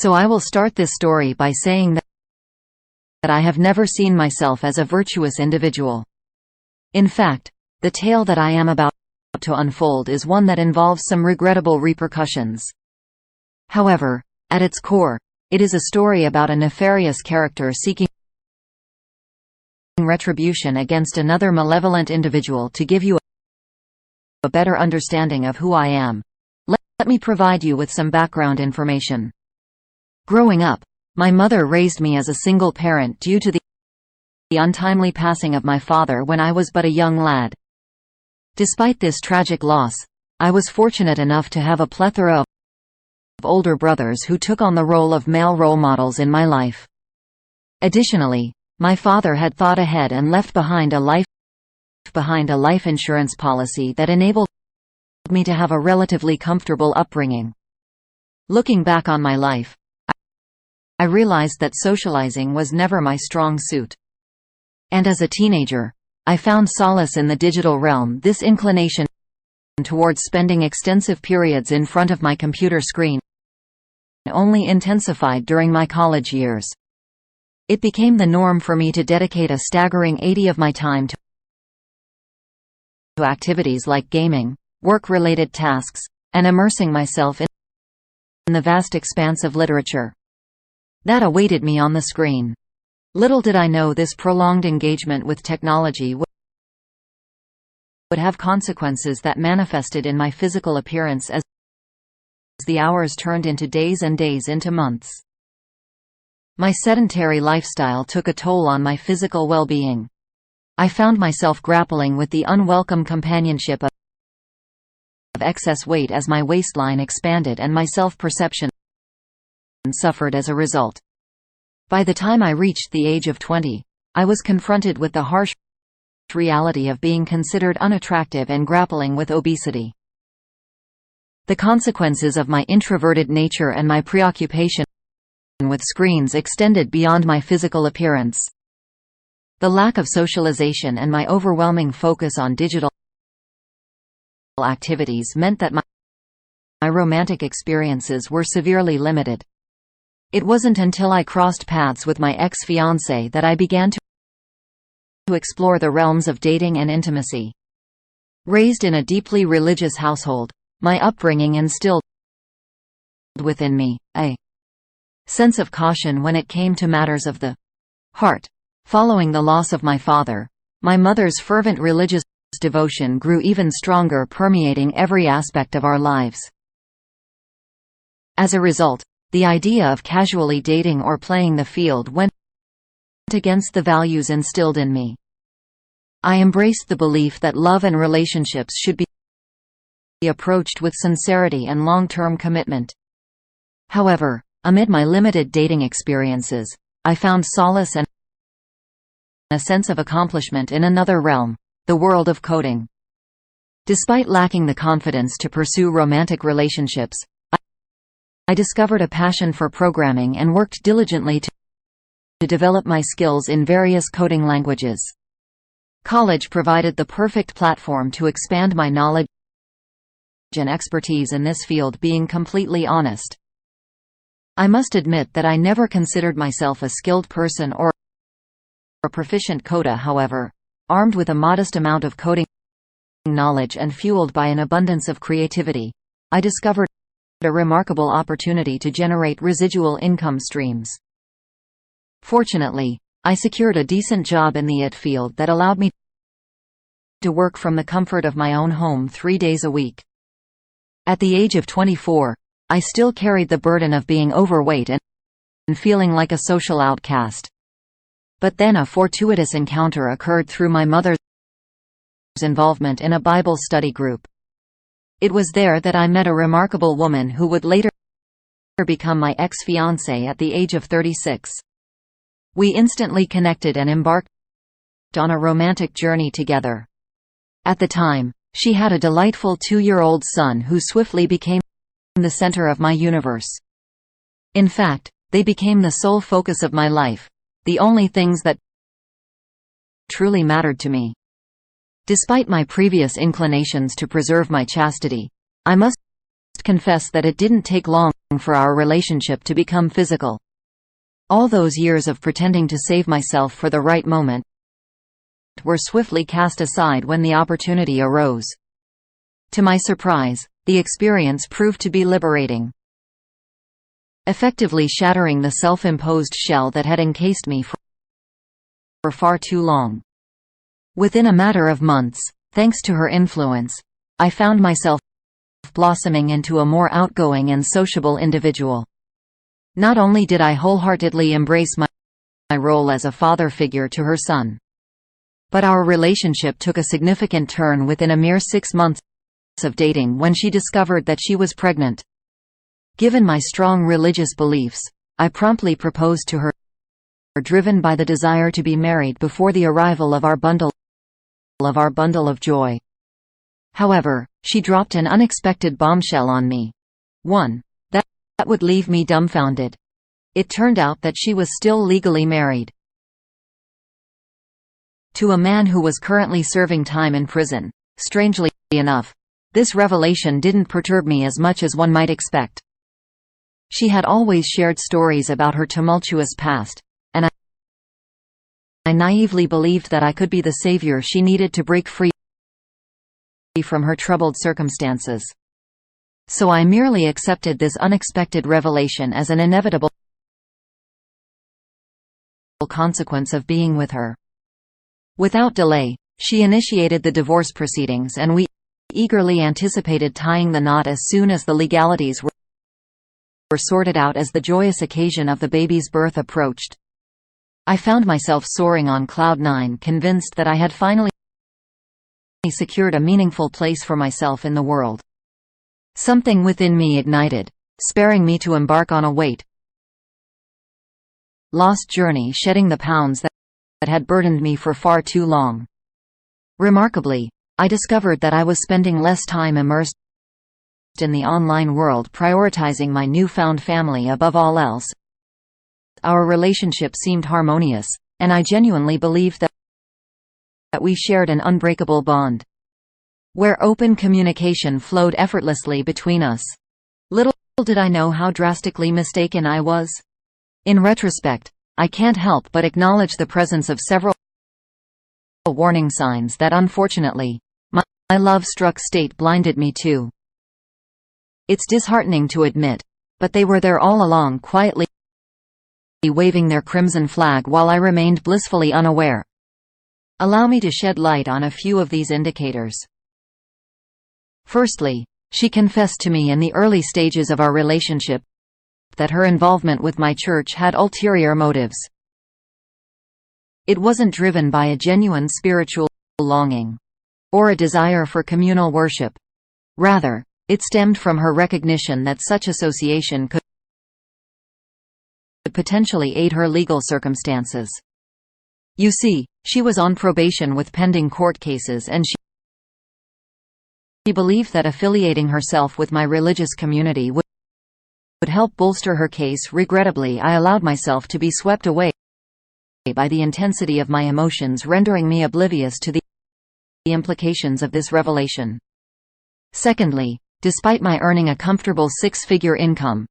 So I will start this story by saying that I have never seen myself as a virtuous individual. In fact, the tale that I am about to unfold is one that involves some regrettable repercussions. However, at its core, it is a story about a nefarious character seeking retribution against another malevolent individual. To give you a better understanding of who I am, let me provide you with some background information. Growing up, my mother raised me as a single parent due to the untimely passing of my father when I was but a young lad. Despite this tragic loss, I was fortunate enough to have a plethora of older brothers who took on the role of male role models in my life. Additionally, my father had thought ahead and left behind a life insurance policy that enabled me to have a relatively comfortable upbringing. Looking back on my life, I realized that socializing was never my strong suit. And as a teenager, I found solace in the digital realm. This inclination towards spending extensive periods in front of my computer screen only intensified during my college years. It became the norm for me to dedicate a staggering 80% of my time to activities like gaming, work-related tasks, and immersing myself in the vast expanse of literature that awaited me on the screen. Little did I know this prolonged engagement with technology would have consequences that manifested in my physical appearance as the hours turned into days and days into months. My sedentary lifestyle took a toll on my physical well-being. I found myself grappling with the unwelcome companionship of excess weight as my waistline expanded and my self-perception suffered as a result. By the time I reached the age of 20, I was confronted with the harsh reality of being considered unattractive and grappling with obesity. The consequences of my introverted nature and my preoccupation with screens extended beyond my physical appearance. The lack of socialization and my overwhelming focus on digital activities meant that my romantic experiences were severely limited. It wasn't until I crossed paths with my ex-fiancé that I began to explore the realms of dating and intimacy. Raised in a deeply religious household, my upbringing instilled within me a sense of caution when it came to matters of the heart. Following the loss of my father, my mother's fervent religious devotion grew even stronger, permeating every aspect of our lives. As a result, the idea of casually dating or playing the field went against the values instilled in me. I embraced the belief that love and relationships should be approached with sincerity and long-term commitment. However, amid my limited dating experiences, I found solace and a sense of accomplishment in another realm, the world of coding. Despite lacking the confidence to pursue romantic relationships, I discovered a passion for programming and worked diligently to develop my skills in various coding languages. College provided the perfect platform to expand my knowledge and expertise in this field. Being completely honest, I must admit that I never considered myself a skilled person or a proficient coder. However, armed with a modest amount of coding knowledge and fueled by an abundance of creativity, I discovered a remarkable opportunity to generate residual income streams. Fortunately, I secured a decent job in the IT field that allowed me to work from the comfort of my own home 3 days a week. At the age of 24, I still carried the burden of being overweight and feeling like a social outcast. But then a fortuitous encounter occurred through my mother's involvement in a Bible study group. It was there that I met a remarkable woman who would later become my ex-fiancé at the age of 36. We instantly connected and embarked on a romantic journey together. At the time, she had a delightful 2-year-old son who swiftly became the center of my universe. In fact, they became the sole focus of my life, the only things that truly mattered to me. Despite my previous inclinations to preserve my chastity, I must confess that it didn't take long for our relationship to become physical. All those years of pretending to save myself for the right moment were swiftly cast aside when the opportunity arose. To my surprise, the experience proved to be liberating, effectively shattering the self-imposed shell that had encased me for far too long. Within a matter of months, thanks to her influence, I found myself blossoming into a more outgoing and sociable individual. Not only did I wholeheartedly embrace my role as a father figure to her son, but our relationship took a significant turn within a mere 6 months of dating when she discovered that she was pregnant. Given my strong religious beliefs, I promptly proposed to her, driven by the desire to be married before the arrival of our bundle of joy. However, she dropped an unexpected bombshell on me. One that would leave me dumbfounded. It turned out that she was still legally married to a man who was currently serving time in prison. Strangely enough, this revelation didn't perturb me as much as one might expect. She had always shared stories about her tumultuous past, and I naively believed that I could be the savior she needed to break free from her troubled circumstances. So I merely accepted this unexpected revelation as an inevitable consequence of being with her. Without delay, she initiated the divorce proceedings, and we eagerly anticipated tying the knot as soon as the legalities were sorted out as the joyous occasion of the baby's birth approached. I found myself soaring on cloud 9, convinced that I had finally secured a meaningful place for myself in the world. Something within me ignited, sparing me to embark on a weight-loss journey, shedding the pounds that had burdened me for far too long. Remarkably, I discovered that I was spending less time immersed in the online world, prioritizing my newfound family above all else. Our relationship seemed harmonious, and I genuinely believed that we shared an unbreakable bond, where open communication flowed effortlessly between us. Little did I know how drastically mistaken I was. In retrospect, I can't help but acknowledge the presence of several warning signs that unfortunately, my love-struck state blinded me to. It's disheartening to admit, but they were there all along, quietly waving their crimson flag while I remained blissfully unaware. Allow me to shed light on a few of these indicators. Firstly, she confessed to me in the early stages of our relationship that her involvement with my church had ulterior motives. It wasn't driven by a genuine spiritual longing or a desire for communal worship. Rather, it stemmed from her recognition that such association could potentially aid her legal circumstances. You see, she was on probation with pending court cases, and she believed that affiliating herself with my religious community would help bolster her case. Regrettably, I allowed myself to be swept away by the intensity of my emotions, rendering me oblivious to the implications of this revelation. Secondly, despite my earning a comfortable 6-figure income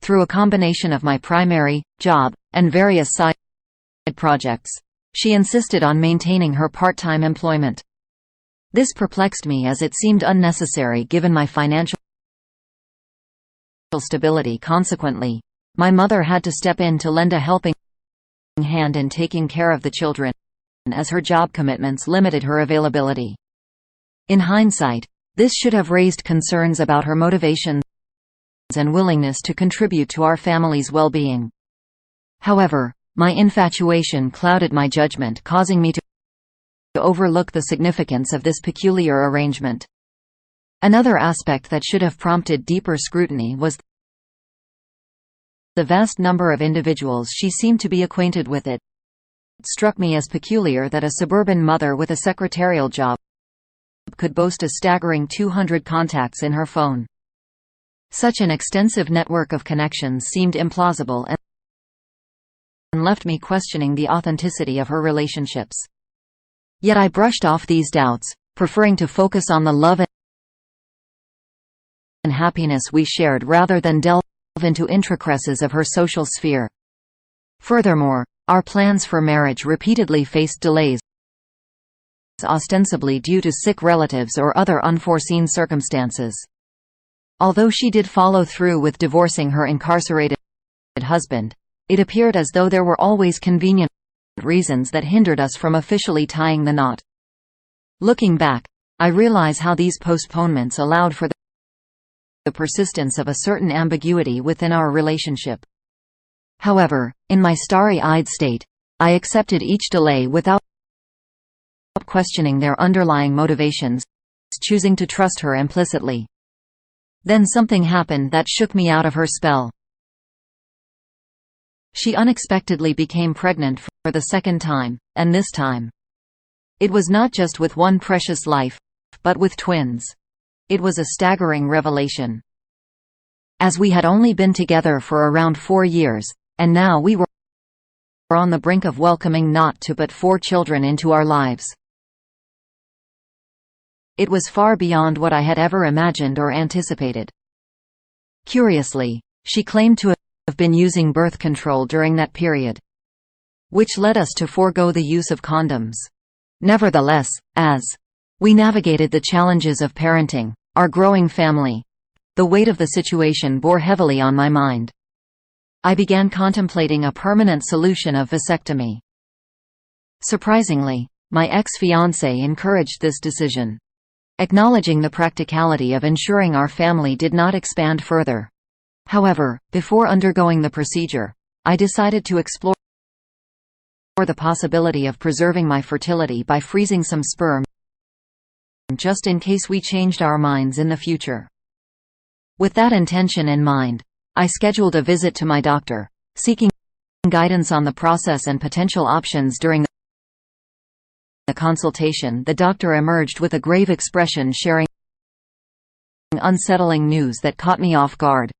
through a combination of my primary job and various side projects, she insisted on maintaining her part-time employment. This perplexed me, as it seemed unnecessary given my financial stability. Consequently, my mother had to step in to lend a helping hand in taking care of the children, as her job commitments limited her availability. In hindsight, this should have raised concerns about her motivations and willingness to contribute to our family's well-being. However, my infatuation clouded my judgment, causing me to overlook the significance of this peculiar arrangement. Another aspect that should have prompted deeper scrutiny was the vast number of individuals she seemed to be acquainted with. It struck me as peculiar that a suburban mother with a secretarial job could boast a staggering 200 contacts in her phone. Such an extensive network of connections seemed implausible and left me questioning the authenticity of her relationships. Yet I brushed off these doubts, preferring to focus on the love and happiness we shared rather than delve into intricacies of her social sphere. Furthermore, our plans for marriage repeatedly faced delays, ostensibly due to sick relatives or other unforeseen circumstances. Although she did follow through with divorcing her incarcerated husband, it appeared as though there were always convenient reasons that hindered us from officially tying the knot. Looking back, I realize how these postponements allowed for the persistence of a certain ambiguity within our relationship. However, in my starry-eyed state, I accepted each delay without questioning their underlying motivations, choosing to trust her implicitly. Then something happened that shook me out of her spell. She unexpectedly became pregnant for the second time, and this time, it was not just with one precious life, but with twins. It was a staggering revelation. As we had only been together for around 4 years, and now we were on the brink of welcoming not 2 but 4 children into our lives. It was far beyond what I had ever imagined or anticipated. Curiously, she claimed to have been using birth control during that period, which led us to forego the use of condoms. Nevertheless, as we navigated the challenges of parenting our growing family, the weight of the situation bore heavily on my mind. I began contemplating a permanent solution of vasectomy. Surprisingly, my ex-fiancé encouraged this decision, acknowledging the practicality of ensuring our family did not expand further. However, before undergoing the procedure, I decided to explore the possibility of preserving my fertility by freezing some sperm, just in case we changed our minds in the future. With that intention in mind, I scheduled a visit to my doctor, seeking guidance on the process and potential options. During the consultation, the doctor emerged with a grave expression, sharing unsettling news that caught me off guard.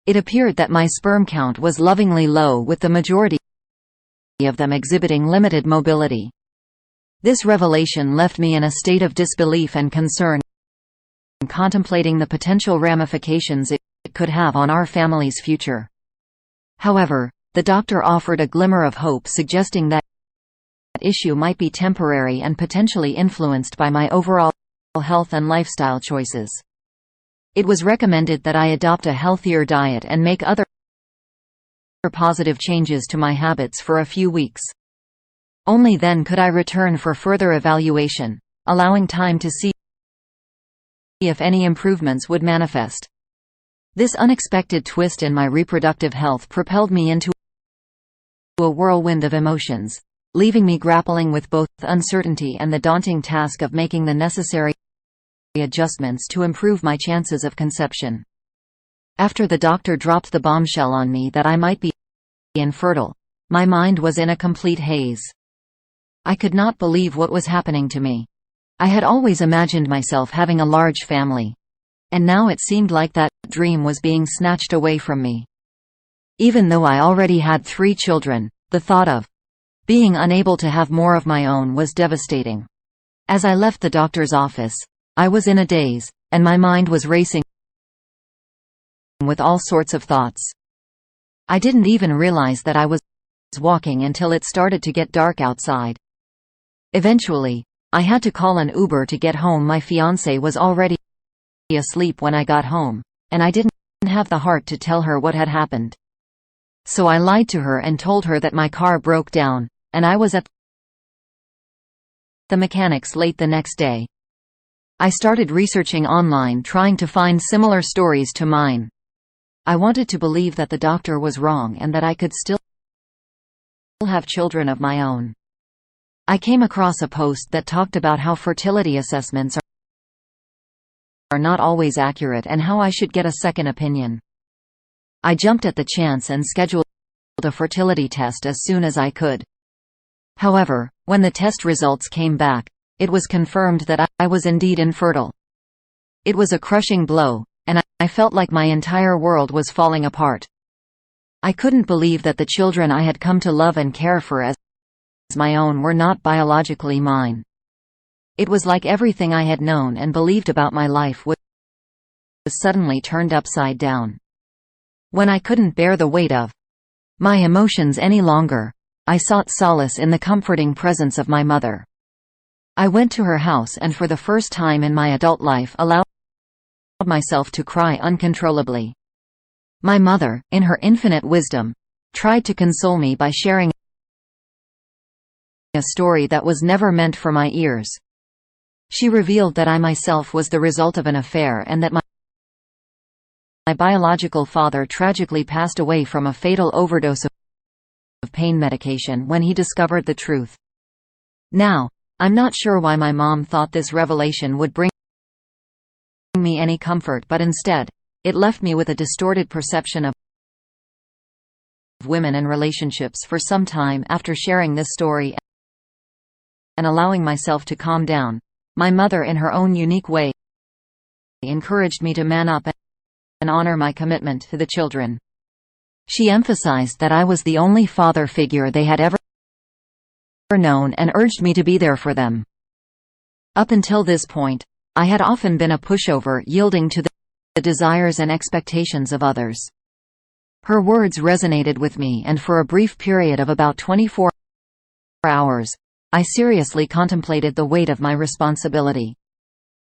It appeared that my sperm count was lovingly low, with the majority of them exhibiting limited mobility. This revelation left me in a state of disbelief and concern, contemplating the potential ramifications it could have on our family's future. However, the doctor offered a glimmer of hope, suggesting that issue might be temporary and potentially influenced by my overall health and lifestyle choices. It was recommended that I adopt a healthier diet and make other positive changes to my habits for a few weeks. Only then could I return for further evaluation, allowing time to see if any improvements would manifest. This unexpected twist in my reproductive health propelled me into a whirlwind of emotions, leaving me grappling with both uncertainty and the daunting task of making the necessary adjustments to improve my chances of conception. After the doctor dropped the bombshell on me that I might be infertile, my mind was in a complete haze. I could not believe what was happening to me. I had always imagined myself having a large family, and now it seemed like that dream was being snatched away from me. Even though I already had 3 children, the thought of being unable to have more of my own was devastating. As I left the doctor's office, I was in a daze, and my mind was racing with all sorts of thoughts. I didn't even realize that I was walking until it started to get dark outside. Eventually, I had to call an Uber to get home. My fiancé was already asleep when I got home, and I didn't have the heart to tell her what had happened. So I lied to her and told her that my car broke down, and I was at the mechanic's late the next day. I started researching online, trying to find similar stories to mine. I wanted to believe that the doctor was wrong and that I could still have children of my own. I came across a post that talked about how fertility assessments are not always accurate and how I should get a second opinion. I jumped at the chance and scheduled a fertility test as soon as I could. However, when the test results came back, it was confirmed that I was indeed infertile. It was a crushing blow, and I felt like my entire world was falling apart. I couldn't believe that the children I had come to love and care for as my own were not biologically mine. It was like everything I had known and believed about my life suddenly turned upside down. When I couldn't bear the weight of my emotions any longer, I sought solace in the comforting presence of my mother. I went to her house and for the first time in my adult life allowed myself to cry uncontrollably. My mother, in her infinite wisdom, tried to console me by sharing a story that was never meant for my ears. She revealed that I myself was the result of an affair and that my biological father tragically passed away from a fatal overdose of pain medication when he discovered the truth. Now, I'm not sure why my mom thought this revelation would bring me any comfort, but instead, it left me with a distorted perception of women and relationships for some time. After sharing this story and allowing myself to calm down, my mother, in her own unique way, encouraged me to man up and honor my commitment to the children. She emphasized that I was the only father figure they had ever known and urged me to be there for them. Up until this point, I had often been a pushover, yielding to the desires and expectations of others. Her words resonated with me, and for a brief period of about 24 hours, I seriously contemplated the weight of my responsibility.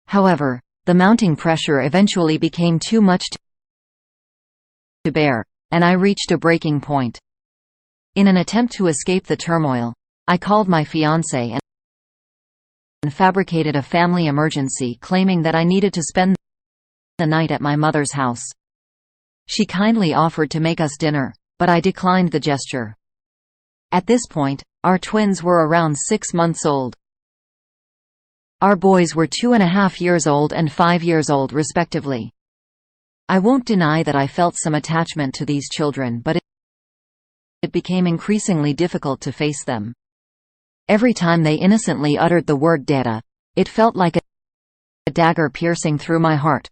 However, the mounting pressure eventually became too much to bear, and I reached a breaking point. In an attempt to escape the turmoil, I called my fiancé and fabricated a family emergency, claiming that I needed to spend the night at my mother's house. She kindly offered to make us dinner, but I declined the gesture. At this point, our twins were around 6 months old. Our boys were 2.5 years old and 5 years old respectively. I won't deny that I felt some attachment to these children, but it became increasingly difficult to face them. Every time they innocently uttered the word "dada," it felt like a dagger piercing through my heart.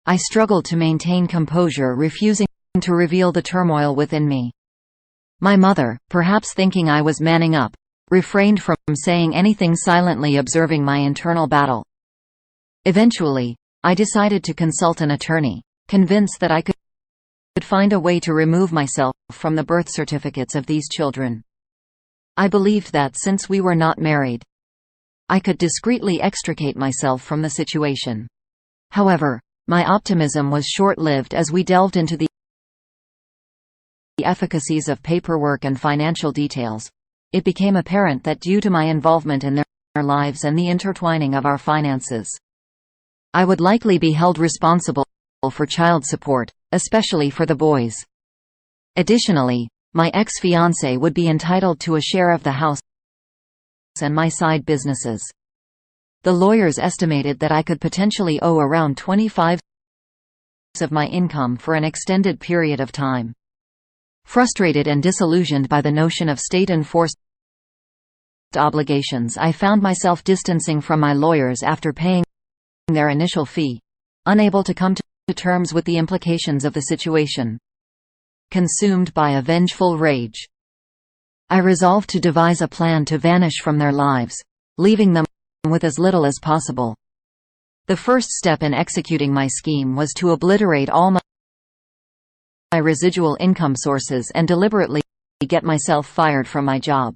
I struggled to maintain composure, refusing to reveal the turmoil within me. My mother, perhaps thinking I was manning up, refrained from saying anything, silently observing my internal battle. Eventually, I decided to consult an attorney, convinced that I could find a way to remove myself from the birth certificates of these children. I believed that since we were not married, I could discreetly extricate myself from the situation. However, my optimism was short-lived. As we delved into the efficacies of paperwork and financial details, it became apparent that due to my involvement in their lives and the intertwining of our finances, I would likely be held responsible for child support, especially for the boys. Additionally, my ex-fiancé would be entitled to a share of the house and my side businesses. The lawyers estimated that I could potentially owe around 25% of my income for an extended period of time. Frustrated and disillusioned by the notion of state-enforced obligations, I found myself distancing from my lawyers after paying their initial fee, unable to come to terms with the implications of the situation. Consumed by a vengeful rage, I resolved to devise a plan to vanish from their lives, leaving them with as little as possible. The first step in executing my scheme was to obliterate all my residual income sources and deliberately get myself fired from my job.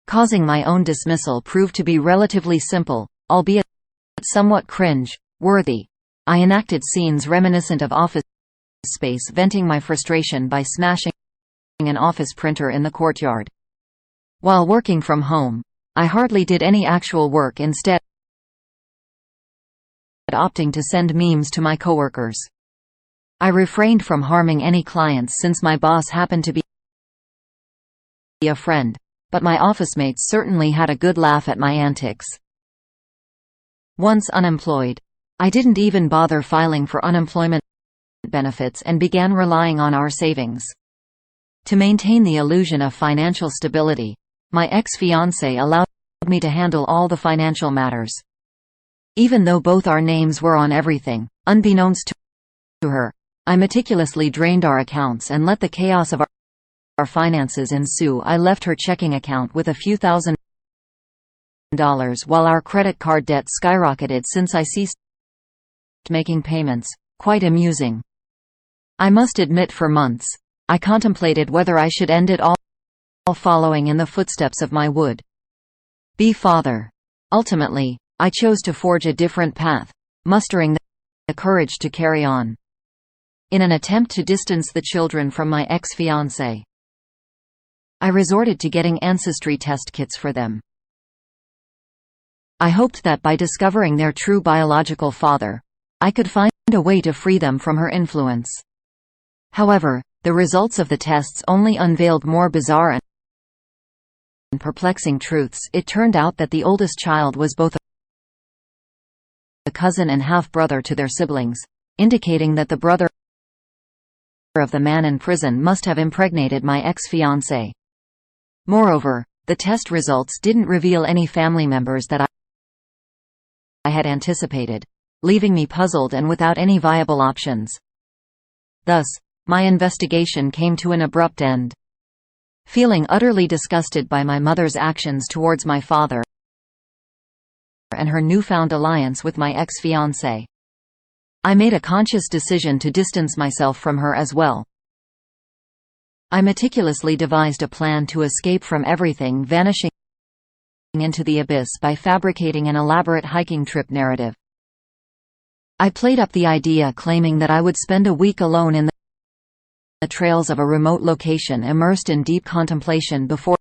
Causing my own dismissal proved to be relatively simple, albeit somewhat cringe-worthy. I enacted scenes reminiscent of Office Space, venting my frustration by smashing an office printer in the courtyard. While working from home, I hardly did any actual work, instead opting to send memes to my coworkers. I refrained from harming any clients since my boss happened to be a friend, but my office mates certainly had a good laugh at my antics. Once unemployed, I didn't even bother filing for unemployment benefits and began relying on our savings. To maintain the illusion of financial stability, my ex-fiancé allowed me to handle all the financial matters. Even though both our names were on everything, unbeknownst to her, I meticulously drained our accounts and let the chaos of our finances ensue. I left her checking account with a few $1,000 while our credit card debt skyrocketed since I ceased making payments, quite amusing. I must admit for months, I contemplated whether I should end it all following in the footsteps of my would-be father. Ultimately, I chose to forge a different path, mustering the courage to carry on. In an attempt to distance the children from my ex-fiancé, I resorted to getting ancestry test kits for them. I hoped that by discovering their true biological father, I could find a way to free them from her influence. However, the results of the tests only unveiled more bizarre and perplexing truths. It turned out that the oldest child was both a cousin and half-brother to their siblings, indicating that the brother of the man in prison must have impregnated my ex-fiancé. Moreover, the test results didn't reveal any family members that I had anticipated, leaving me puzzled and without any viable options. Thus, my investigation came to an abrupt end. Feeling utterly disgusted by my mother's actions towards my father and her newfound alliance with my ex-fiancé, I made a conscious decision to distance myself from her as well. I meticulously devised a plan to escape from everything, vanishing into the abyss by fabricating an elaborate hiking trip narrative. I played up the idea, claiming that I would spend a week alone in the trails of a remote location, immersed in deep contemplation before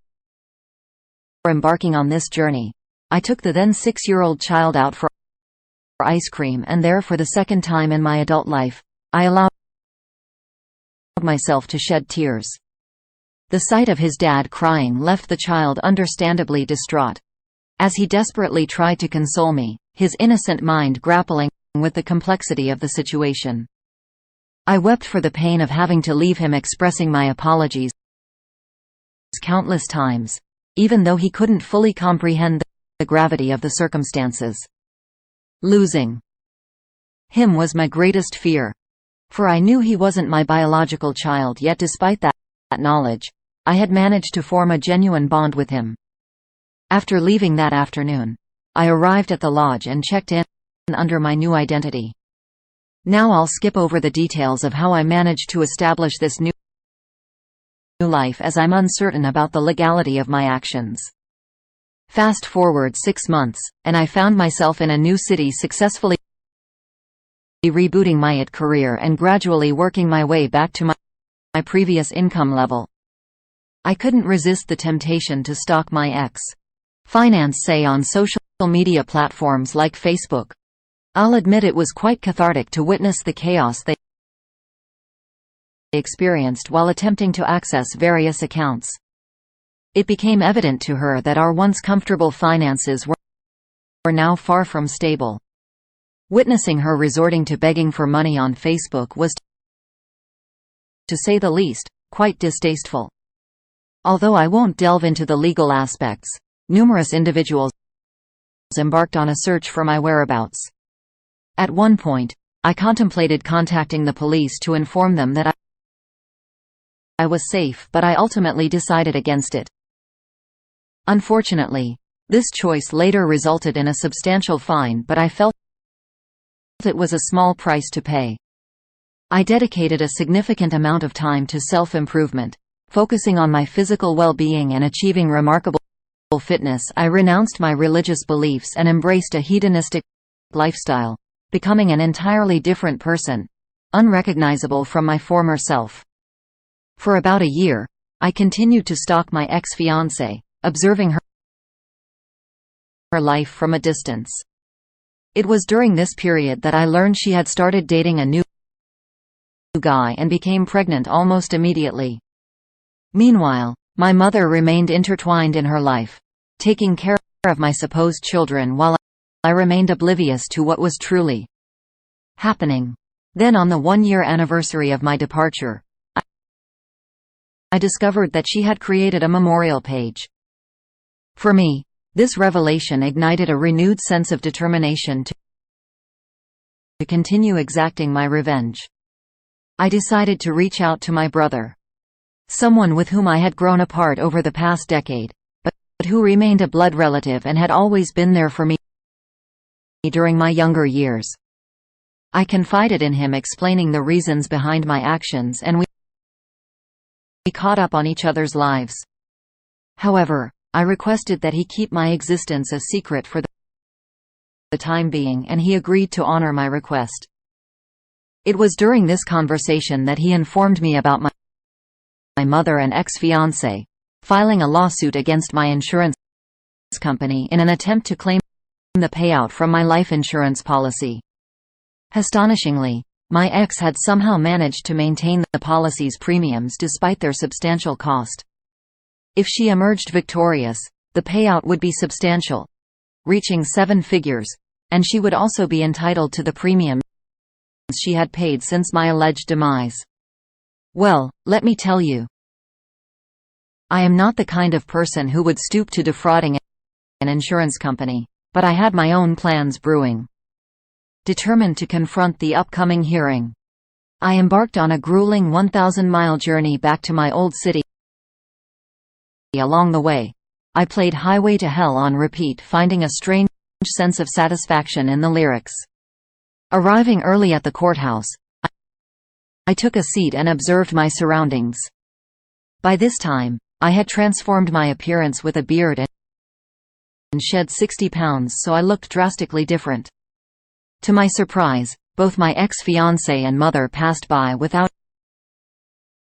embarking on this journey. I took the then 6-year-old child out for ice cream, and there, for the second time in my adult life, I allowed myself to shed tears. The sight of his dad crying left the child understandably distraught. As he desperately tried to console me, his innocent mind grappling with the complexity of the situation. I wept for the pain of having to leave him, expressing my apologies countless times, even though he couldn't fully comprehend the gravity of the circumstances. Losing him was my greatest fear, for I knew he wasn't my biological child, yet despite that knowledge, I had managed to form a genuine bond with him. After leaving that afternoon, I arrived at the lodge and checked in under my new identity. Now I'll skip over the details of how I managed to establish this new life, as I'm uncertain about the legality of my actions. Fast forward 6 months, and I found myself in a new city, successfully rebooting my IT career and gradually working my way back to my previous income level. I couldn't resist the temptation to stalk my ex-fiancé on social media platforms like Facebook. I'll admit it was quite cathartic to witness the chaos they experienced while attempting to access various accounts. It became evident to her that our once comfortable finances were now far from stable. Witnessing her resorting to begging for money on Facebook was, to say the least, quite distasteful. Although I won't delve into the legal aspects, numerous individuals embarked on a search for my whereabouts. At one point, I contemplated contacting the police to inform them that I was safe, but I ultimately decided against it. Unfortunately, this choice later resulted in a substantial fine, but I felt it was a small price to pay. I dedicated a significant amount of time to self-improvement, focusing on my physical well-being and achieving remarkable fitness. I renounced my religious beliefs and embraced a hedonistic lifestyle, becoming an entirely different person, unrecognizable from my former self. For about a year, I continued to stalk my ex-fiancée, observing her life from a distance. It was during this period that I learned she had started dating a new guy and became pregnant almost immediately. Meanwhile, my mother remained intertwined in her life, taking care of my supposed children while I remained oblivious to what was truly happening. Then, on the 1-year anniversary of my departure, I discovered that she had created a memorial page. For me, this revelation ignited a renewed sense of determination to continue exacting my revenge. I decided to reach out to my brother, someone with whom I had grown apart over the past decade, but who remained a blood relative and had always been there for me during my younger years. I confided in him, explaining the reasons behind my actions, and we caught up on each other's lives. However, I requested that he keep my existence a secret for the time being, and he agreed to honor my request. It was during this conversation that he informed me about my mother and ex-fiancé filing a lawsuit against my insurance company in an attempt to claim the payout from my life insurance policy. Astonishingly, my ex had somehow managed to maintain the policy's premiums despite their substantial cost. If she emerged victorious, the payout would be substantial, reaching 7 figures, and she would also be entitled to the premiums she had paid since my alleged demise. Well, let me tell you, I am not the kind of person who would stoop to defrauding an insurance company, but I had my own plans brewing. Determined to confront the upcoming hearing, I embarked on a grueling 1,000-mile journey back to my old city. Along the way, I played Highway to Hell on repeat, finding a strange sense of satisfaction in the lyrics. Arriving early at the courthouse, I took a seat and observed my surroundings. By this time, I had transformed my appearance with a beard and shed 60 pounds, so I looked drastically different. To my surprise, both my ex-fiancé and mother passed by without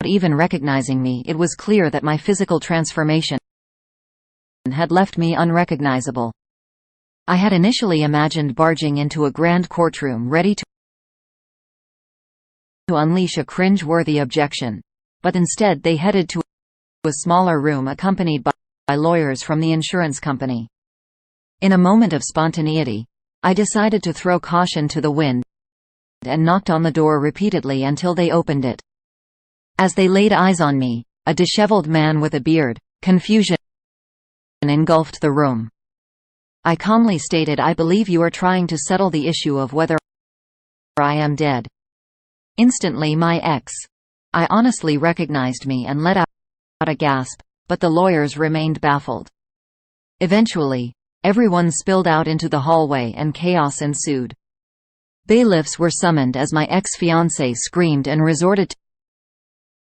even recognizing me. It was clear that my physical transformation had left me unrecognizable. I had initially imagined barging into a grand courtroom ready to unleash a cringe-worthy objection, but instead they headed to a smaller room accompanied by lawyers from the insurance company. In a moment of spontaneity, I decided to throw caution to the wind and knocked on the door repeatedly until they opened it. As they laid eyes on me, a disheveled man with a beard, confusion engulfed the room. I calmly stated, "I believe you are trying to settle the issue of whether I am dead." Instantly my ex-I honestly recognized me and let out a gasp, but the lawyers remained baffled. Eventually, everyone spilled out into the hallway and chaos ensued. Bailiffs were summoned as my ex-fiancée screamed and resorted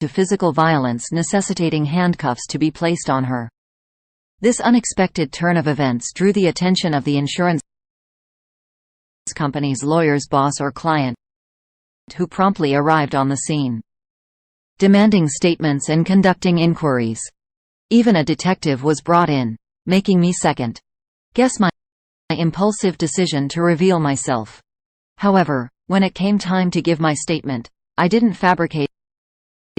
to physical violence, necessitating handcuffs to be placed on her. This unexpected turn of events drew the attention of the insurance company's lawyer's boss or client, who promptly arrived on the scene, demanding statements and conducting inquiries. Even a detective was brought in, making me second-guess my impulsive decision to reveal myself. However, when it came time to give my statement, I didn't fabricate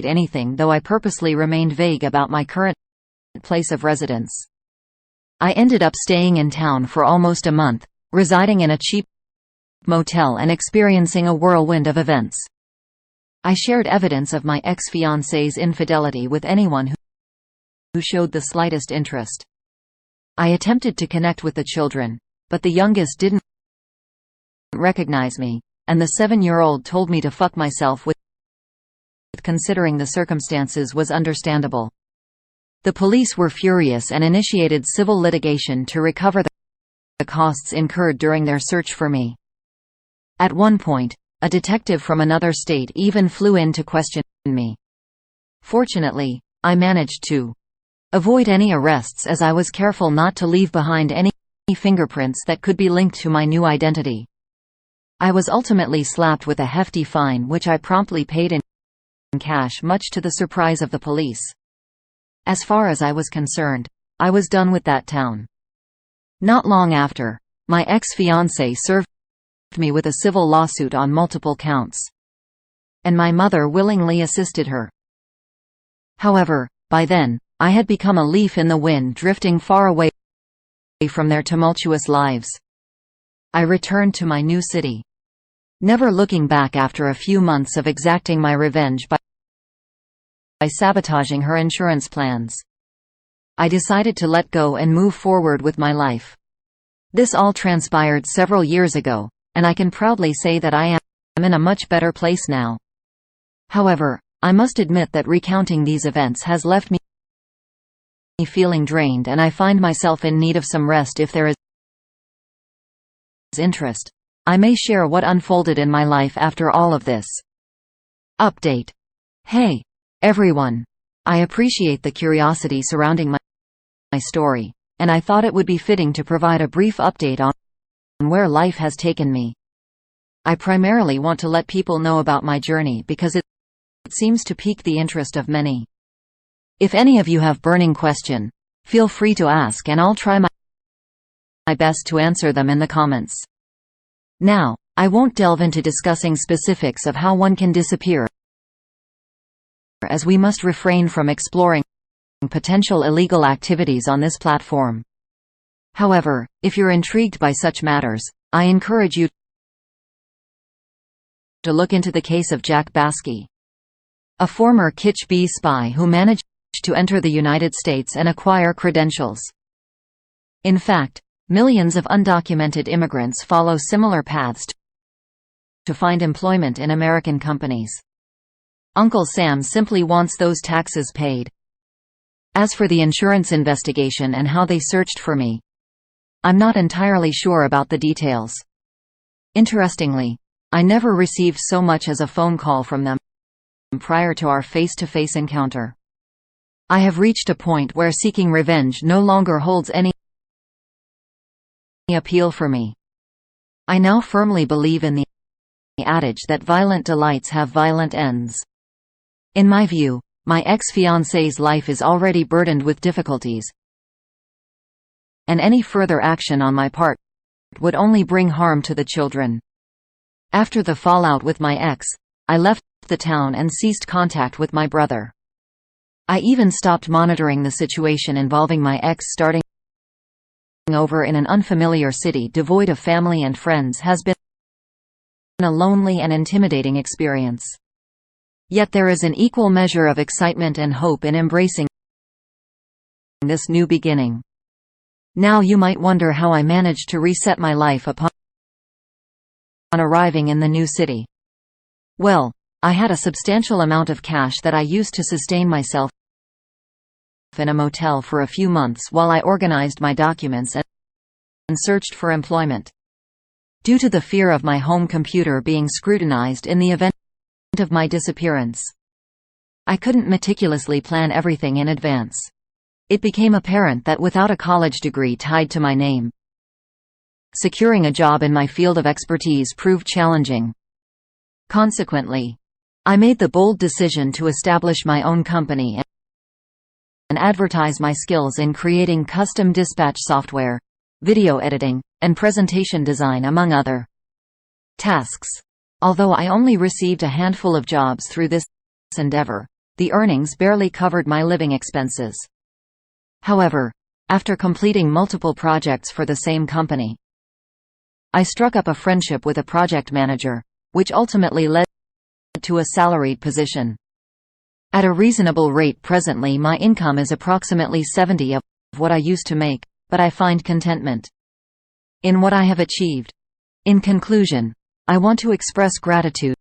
anything, though I purposely remained vague about my current place of residence. I ended up staying in town for almost a month, residing in a cheap motel and experiencing a whirlwind of events. I shared evidence of my ex-fiancé's infidelity with anyone who showed the slightest interest. I attempted to connect with the children, but the youngest didn't recognize me, and the 7-year-old told me to fuck myself, with considering the circumstances was understandable. The police were furious and initiated civil litigation to recover the costs incurred during their search for me. At one point, a detective from another state even flew in to question me. Fortunately, I managed to avoid any arrests, as I was careful not to leave behind any fingerprints that could be linked to my new identity. I was ultimately slapped with a hefty fine, which I promptly paid in cash, much to the surprise of the police. As far as I was concerned, I was done with that town. Not long after, my ex-fiancé served me with a civil lawsuit on multiple counts, and my mother willingly assisted her. However, by then, I had become a leaf in the wind, drifting far away from their tumultuous lives. I returned to my new city, never looking back after a few months of exacting my revenge by sabotaging her insurance plans. I decided to let go and move forward with my life. This all transpired several years ago, and I can proudly say that I am in a much better place now. However, I must admit that recounting these events has left me feeling drained, and I find myself in need of some rest. If there is interest, I may share what unfolded in my life after all of this. Update. Hey, everyone. I appreciate the curiosity surrounding my story, and I thought it would be fitting to provide a brief update on where life has taken me. I primarily want to let people know about my journey because it seems to pique the interest of many. If any of you have burning question, feel free to ask and I'll try my best to answer them in the comments. Now, I won't delve into discussing specifics of how one can disappear, as we must refrain from exploring potential illegal activities on this platform. However, if you're intrigued by such matters, I encourage you to look into the case of Jack Baskey, a former KGB spy who managed to enter the United States and acquire credentials. In fact, millions of undocumented immigrants follow similar paths to find employment in American companies. Uncle Sam simply wants those taxes paid. As for the insurance investigation and how they searched for me, I'm not entirely sure about the details. Interestingly, I never received so much as a phone call from them prior to our face-to-face encounter. I have reached a point where seeking revenge no longer holds any appeal for me. I now firmly believe in the adage that violent delights have violent ends. In my view, my ex-fiancé's life is already burdened with difficulties, and any further action on my part would only bring harm to the children. After the fallout with my ex, I left the town and ceased contact with my brother. I even stopped monitoring the situation involving my ex. Starting over in an unfamiliar city devoid of family and friends has been a lonely and intimidating experience. Yet there is an equal measure of excitement and hope in embracing this new beginning. Now you might wonder how I managed to reset my life upon arriving in the new city. Well, I had a substantial amount of cash that I used to sustain myself in a motel for a few months while I organized my documents and searched for employment. Due to the fear of my home computer being scrutinized in the event of my disappearance, I couldn't meticulously plan everything in advance. It became apparent that without a college degree tied to my name, securing a job in my field of expertise proved challenging. Consequently, I made the bold decision to establish my own company and advertise my skills in creating custom dispatch software, video editing, and presentation design, among other tasks. Although I only received a handful of jobs through this endeavor, the earnings barely covered my living expenses. However, after completing multiple projects for the same company, I struck up a friendship with a project manager, which ultimately led to a salaried position. At a reasonable rate presently my income is approximately 70% of what I used to make, but I find contentment in what I have achieved. In conclusion, I want to express gratitude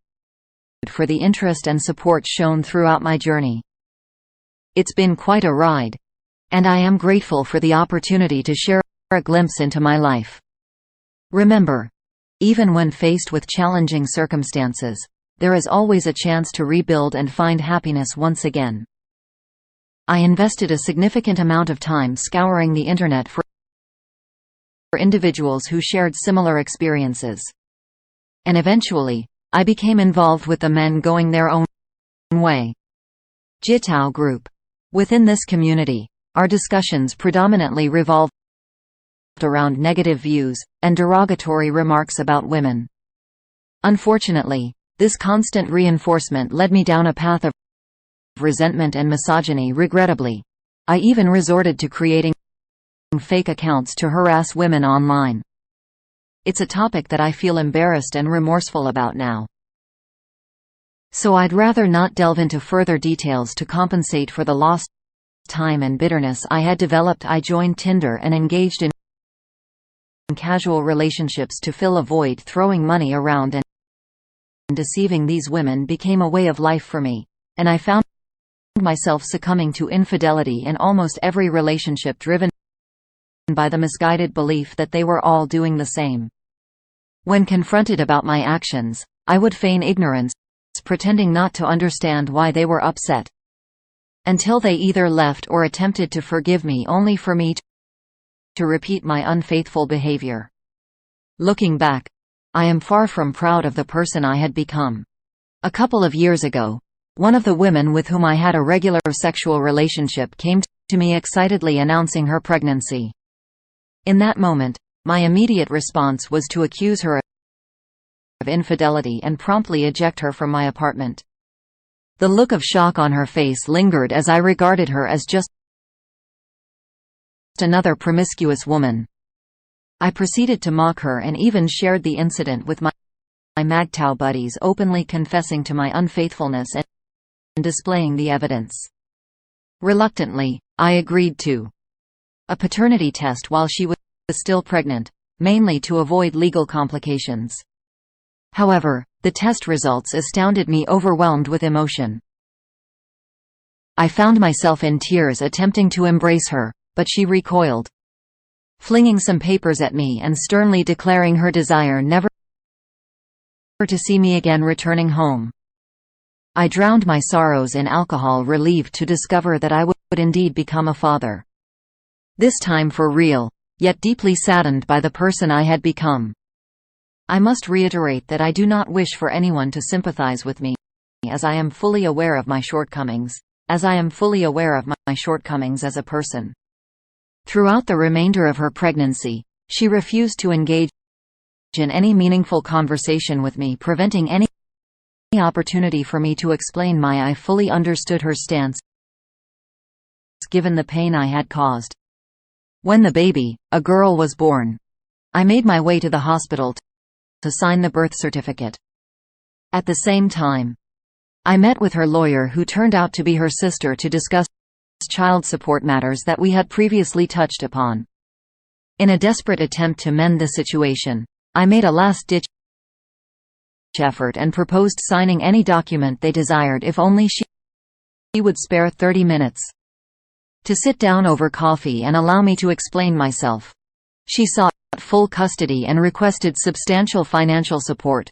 for the interest and support shown throughout my journey. It's been quite a ride, and I am grateful for the opportunity to share a glimpse into my life. Remember, even when faced with challenging circumstances, there is always a chance to rebuild and find happiness once again. I invested a significant amount of time scouring the internet for individuals who shared similar experiences. And eventually, I became involved with the men going their own way Jitao group. Within this community, our discussions predominantly revolved around negative views and derogatory remarks about women. Unfortunately, this constant reinforcement led me down a path of resentment and misogyny. Regrettably, I even resorted to creating fake accounts to harass women online. It's a topic that I feel embarrassed and remorseful about now. So I'd rather not delve into further details to compensate for the lost time and bitterness I had developed. I joined Tinder and engaged in casual relationships to fill a void. Throwing money around and deceiving these women became a way of life for me, and I found myself succumbing to infidelity in almost every relationship, driven by the misguided belief that they were all doing the same. When confronted about my actions, I would feign ignorance, pretending not to understand why they were upset, until they either left or attempted to forgive me, only for me to repeat my unfaithful behavior. Looking back, I am far from proud of the person I had become. A couple of years ago, one of the women with whom I had a regular sexual relationship came to me excitedly announcing her pregnancy. In that moment, my immediate response was to accuse her of infidelity and promptly eject her from my apartment. The look of shock on her face lingered as I regarded her as just another promiscuous woman. I proceeded to mock her and even shared the incident with my MGTOW buddies, openly confessing to my unfaithfulness and displaying the evidence. Reluctantly, I agreed to a paternity test while she was still pregnant, mainly to avoid legal complications. However, the test results astounded me, overwhelmed with emotion. I found myself in tears attempting to embrace her, but she recoiled, flinging some papers at me and sternly declaring her desire never to see me again returning home. I drowned my sorrows in alcohol, relieved to discover that I would indeed become a father. This time for real, yet deeply saddened by the person I had become. I must reiterate that I do not wish for anyone to sympathize with me, as I am fully aware of my shortcomings as a person. Throughout the remainder of her pregnancy, she refused to engage in any meaningful conversation with me, preventing any opportunity for me to explain I fully understood her stance, given the pain I had caused. When the baby, a girl, was born, I made my way to the hospital to sign the birth certificate. At the same time, I met with her lawyer, who turned out to be her sister, to discuss child support matters that we had previously touched upon. In a desperate attempt to mend the situation, I made a last-ditch effort and proposed signing any document they desired if only she would spare 30 minutes to sit down over coffee and allow me to explain myself. She sought full custody and requested substantial financial support.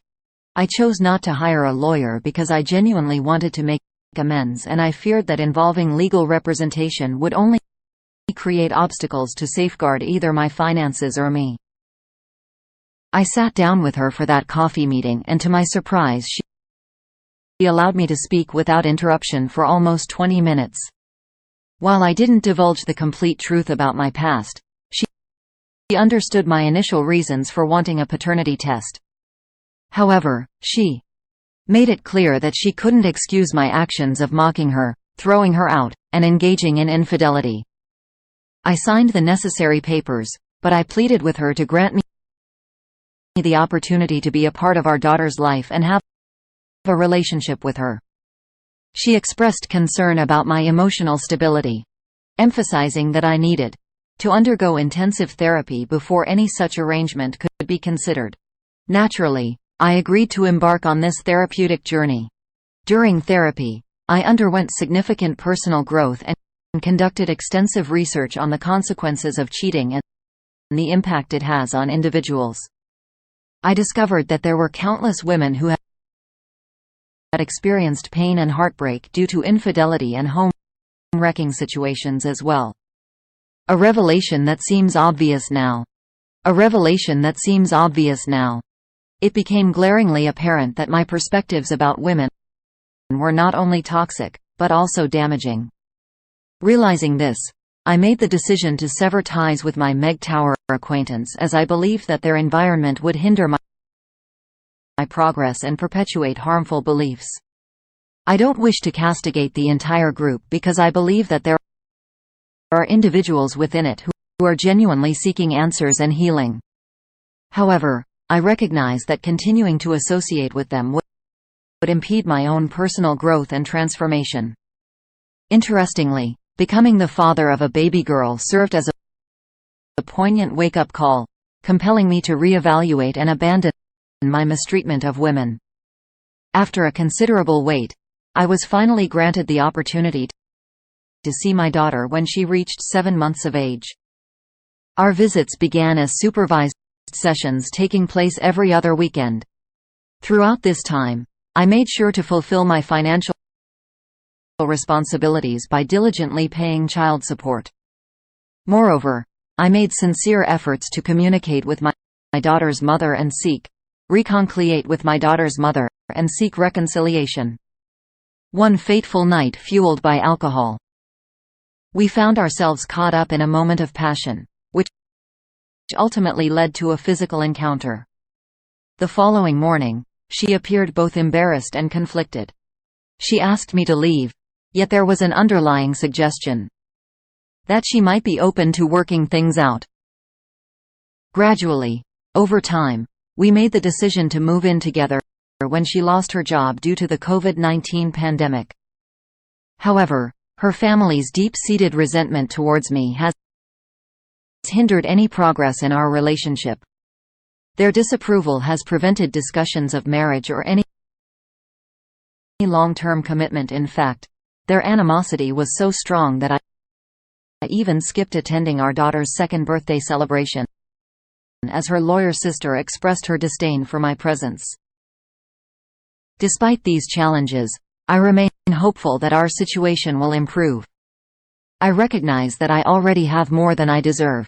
I chose not to hire a lawyer because I genuinely wanted to make amends, and I feared that involving legal representation would only create obstacles to safeguard either my finances or me. I sat down with her for that coffee meeting, and to my surprise she allowed me to speak without interruption for almost 20 minutes. While I didn't divulge the complete truth about my past, she understood my initial reasons for wanting a paternity test. However, she made it clear that she couldn't excuse my actions of mocking her, throwing her out, and engaging in infidelity. I signed the necessary papers, but I pleaded with her to grant me the opportunity to be a part of our daughter's life and have a relationship with her. She expressed concern about my emotional stability, emphasizing that I needed to undergo intensive therapy before any such arrangement could be considered. Naturally, I agreed to embark on this therapeutic journey. During therapy, I underwent significant personal growth and conducted extensive research on the consequences of cheating and the impact it has on individuals. I discovered that there were countless women who had experienced pain and heartbreak due to infidelity and home-wrecking situations as well. A revelation that seems obvious now. It became glaringly apparent that my perspectives about women were not only toxic, but also damaging. Realizing this, I made the decision to sever ties with my MGTOW acquaintance, as I believed that their environment would hinder my progress and perpetuate harmful beliefs. I don't wish to castigate the entire group because I believe that there are individuals within it who are genuinely seeking answers and healing. However, I recognize that continuing to associate with them would impede my own personal growth and transformation. Interestingly, becoming the father of a baby girl served as a poignant wake-up call, compelling me to reevaluate and abandon my mistreatment of women. After a considerable wait, I was finally granted the opportunity to see my daughter when she reached 7 months of age. Our visits began as supervised sessions taking place every other weekend. Throughout this time, I made sure to fulfill my financial responsibilities by diligently paying child support. Moreover, I made sincere efforts to communicate with my daughter's mother and reconciliate with my daughter's mother, and seek reconciliation. One fateful night, fueled by alcohol, we found ourselves caught up in a moment of passion, which ultimately led to a physical encounter. The following morning, she appeared both embarrassed and conflicted. She asked me to leave, yet there was an underlying suggestion that she might be open to working things out. Gradually, over time, we made the decision to move in together when she lost her job due to the COVID-19 pandemic. However, her family's deep-seated resentment towards me has hindered any progress in our relationship. Their disapproval has prevented discussions of marriage or any long-term commitment. In fact, their animosity was so strong that I even skipped attending our daughter's second birthday celebration, as her lawyer sister expressed her disdain for my presence. Despite these challenges, I remain hopeful that our situation will improve. I recognize that I already have more than I deserve.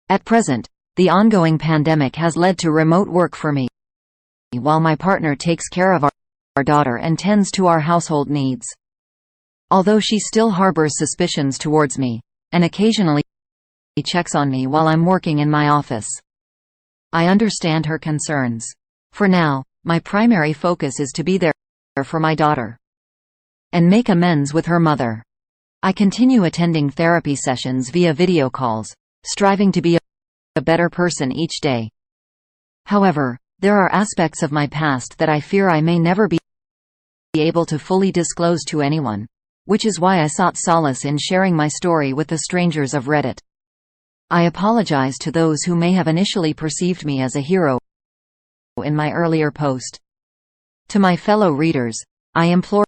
At present, the ongoing pandemic has led to remote work for me, while my partner takes care of our daughter and tends to our household needs. Although she still harbors suspicions towards me, and occasionally checks on me while I'm working in my office, I understand her concerns. For now, my primary focus is to be there for my daughter and make amends with her mother. I continue attending therapy sessions via video calls, striving to be a better person each day. However, there are aspects of my past that I fear I may never be able to fully disclose to anyone, which is why I sought solace in sharing my story with the strangers of Reddit. I apologize to those who may have initially perceived me as a hero in my earlier post. To my fellow readers, I implore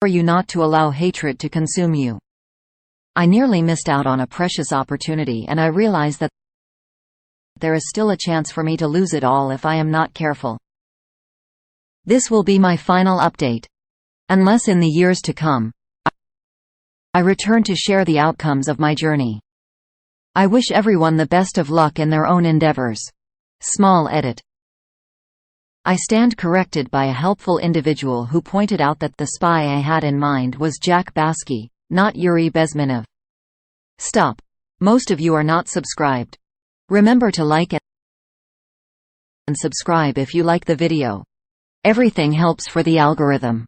you not to allow hatred to consume you. I nearly missed out on a precious opportunity, and I realize that there is still a chance for me to lose it all if I am not careful. This will be my final update. Unless in the years to come, I return to share the outcomes of my journey. I wish everyone the best of luck in their own endeavors. Small edit. I stand corrected by a helpful individual who pointed out that the spy I had in mind was Jack Baskey, not Yuri Bezmenov. Stop. Most of you are not subscribed. Remember to like and subscribe if you like the video. Everything helps for the algorithm.